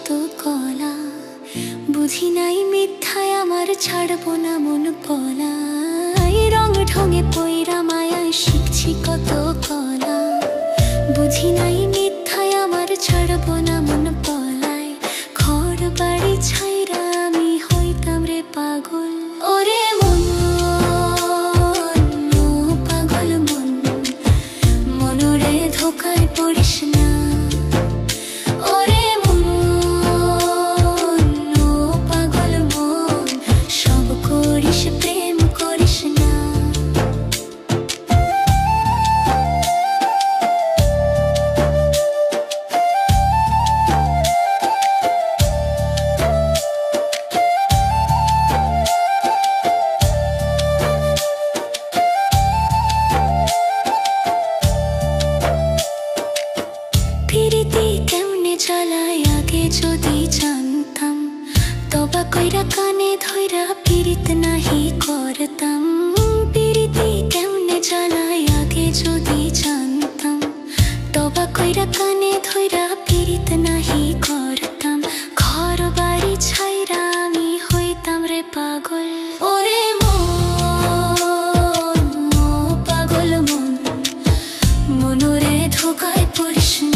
কলা, বুঝি নাই মিথ্যায় আমার ছাড়বো না মন পলা। রং ঢঙে পইরা মায়ায় শিখছি কত কলা, বুঝি নাই মিথ্যায় আমার ছাড়বো না মন পলায়। ঘর বাড়ি ছাইরা আমি হইতাম রে পাগল। ওরে মন, ও পাগল মন, মনরে ধোকায় পড়িস না। ওরে মন, ও পাগল মন, সব করিস প্রেম করিস না। পিরিতি কেমনে চালায় আগে যদি জানতাম, তবা কইরা কানে ধইরা পিরিত নাহি করতাম। পিরিতি কেমনে চালায় আগে যদি জানতাম, তবা কইরা কানে ধইরা পিরিত নাহি করতাম। ঘর বাড়ি ছাইরা আমি হইতাম রে পাগল। ওরে মন, ও পাগল মন, মনরে ধোকায় পড়িস না।